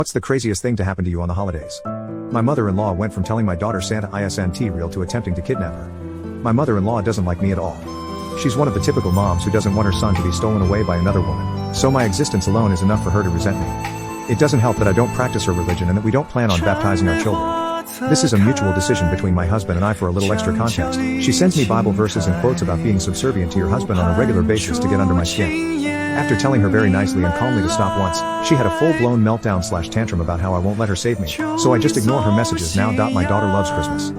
What's the craziest thing to happen to you on the holidays? My mother-in-law went from telling my daughter Santa isn't real to attempting to kidnap her. My mother-in-law doesn't like me at all. She's one of the typical moms who doesn't want her son to be stolen away by another woman, so my existence alone is enough for her to resent me. It doesn't help that I don't practice her religion and that we don't plan on baptizing our children. This is a mutual decision between my husband and I. For a little extra context, she sends me Bible verses and quotes about being subservient to your husband on a regular basis to get under my skin. After telling her very nicely and calmly to stop once, she had a full-blown meltdown/tantrum about how I won't let her save me, so I just ignore her messages now. My daughter loves Christmas.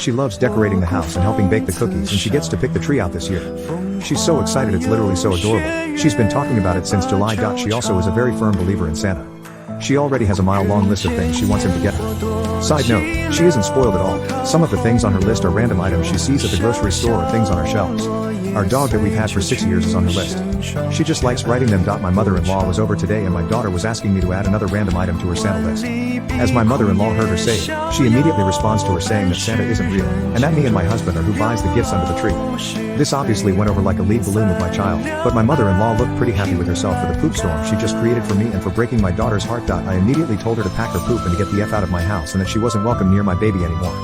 She loves decorating the house and helping bake the cookies, and she gets to pick the tree out this year. She's so excited, it's literally so adorable. She's been talking about it since July. She also is a very firm believer in Santa. She already has a mile-long list of things she wants him to get her. Side note, she isn't spoiled at all. Some of the things on her list are random items she sees at the grocery store or things on our shelves. Our dog that we've had for 6 years is on her list. She just likes writing them. My mother-in-law was over today and my daughter was asking me to add another random item to her Santa list. As my mother-in-law heard her say it, she immediately responds to her saying that Santa isn't real, and that me and my husband are who buys the gifts under the tree. This obviously went over like a lead balloon with my child, but my mother-in-law looked pretty happy with herself for the poop storm she just created for me and for breaking my daughter's heart. I immediately told her to pack her poop and to get the F out of my house and that she wasn't welcome near my baby anymore.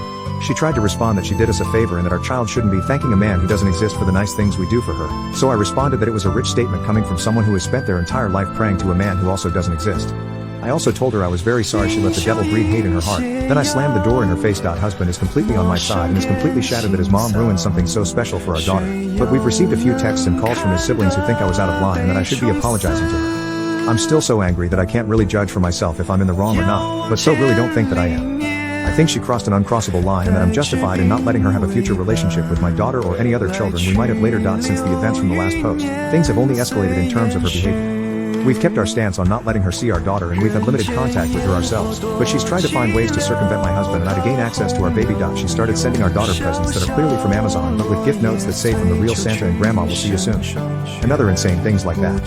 She tried to respond that she did us a favor and that our child shouldn't be thanking a man who doesn't exist for the nice things we do for her, so I responded that it was a rich statement coming from someone who has spent their entire life praying to a man who also doesn't exist. I also told her I was very sorry she let the devil breed hate in her heart. Then I slammed the door in her face. Husband is completely on my side and is completely shattered that his mom ruined something so special for our daughter, but we've received a few texts and calls from his siblings who think I was out of line and that I should be apologizing to her. I'm still so angry that I can't really judge for myself if I'm in the wrong or not, but so really don't think that I am. I think she crossed an uncrossable line and that I'm justified in not letting her have a future relationship with my daughter or any other children we might have later. Since the events from the last post, things have only escalated in terms of her behavior. We've kept our stance on not letting her see our daughter and we've had limited contact with her ourselves, but she's tried to find ways to circumvent my husband and I to gain access to our baby. She started sending our daughter presents that are clearly from Amazon but with gift notes that say from the real Santa and Grandma will see you soon. And other insane things like that.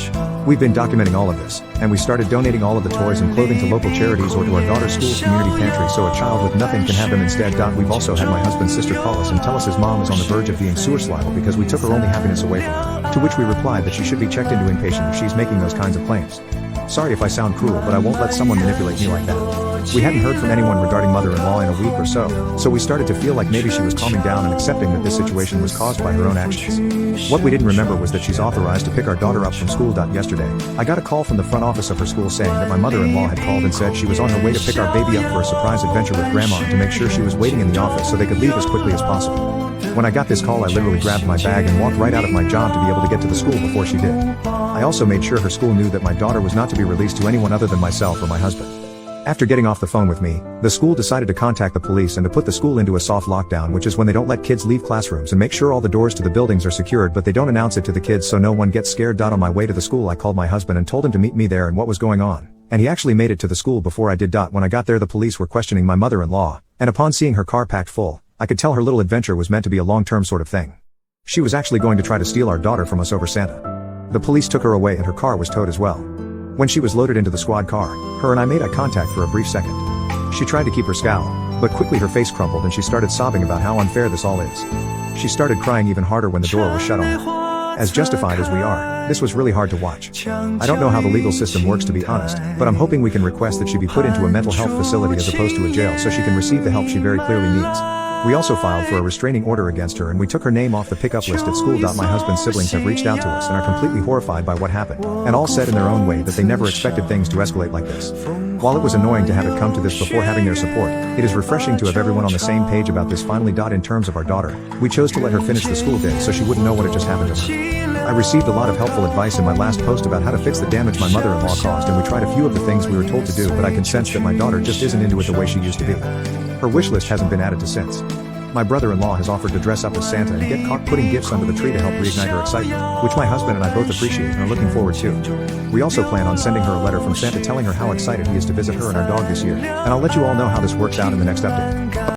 We've been documenting all of this, and we started donating all of the toys and clothing to local charities or to our daughter's school's community pantry so a child with nothing can have them instead. We've also had my husband's sister call us and tell us his mom is on the verge of being suicidal because we took her only happiness away from her, to which we replied that she should be checked into inpatient if she's making those kinds of claims. Sorry if I sound cruel, but I won't let someone manipulate me like that. We hadn't heard from anyone regarding mother-in-law in a week or so we started to feel like maybe she was calming down and accepting that this situation was caused by her own actions. What we didn't remember was that she's authorized to pick our daughter up from school. Yesterday, I got a call from the front office of her school saying that my mother-in-law had called and said she was on her way to pick our baby up for a surprise adventure with Grandma and to make sure she was waiting in the office so they could leave as quickly as possible. When I got this call, I literally grabbed my bag and walked right out of my job to be able to get to the school before she did. I also made sure her school knew that my daughter was not to be released to anyone other than myself or my husband. After getting off the phone with me, the school decided to contact the police and to put the school into a soft lockdown, which is when they don't let kids leave classrooms and make sure all the doors to the buildings are secured but they don't announce it to the kids so no one gets scared. On my way to the school, I called my husband and told him to meet me there and what was going on, and he actually made it to the school before I did. When I got there, the police were questioning my mother-in-law, and upon seeing her car packed full, I could tell her little adventure was meant to be a long-term sort of thing. She was actually going to try to steal our daughter from us over Santa. The police took her away and her car was towed as well. When she was loaded into the squad car, her and I made eye contact for a brief second. She tried to keep her scowl, but quickly her face crumpled and she started sobbing about how unfair this all is. She started crying even harder when the door was shut on her. As justified as we are, this was really hard to watch. I don't know how the legal system works, to be honest, but I'm hoping we can request that she be put into a mental health facility as opposed to a jail so she can receive the help she very clearly needs. We also filed for a restraining order against her and we took her name off the pickup list at school. My husband's siblings have reached out to us and are completely horrified by what happened, and all said in their own way that they never expected things to escalate like this. While it was annoying to have it come to this before having their support, it is refreshing to have everyone on the same page about this finally. In terms of our daughter, we chose to let her finish the school day so she wouldn't know what had just happened to her. I received a lot of helpful advice in my last post about how to fix the damage my mother-in-law caused, and we tried a few of the things we were told to do, but I can sense that my daughter just isn't into it the way she used to be. Her wish list hasn't been added to since. My brother-in-law has offered to dress up as Santa and get caught putting gifts under the tree to help reignite her excitement, which my husband and I both appreciate and are looking forward to. We also plan on sending her a letter from Santa telling her how excited he is to visit her and our dog this year, and I'll let you all know how this works out in the next update.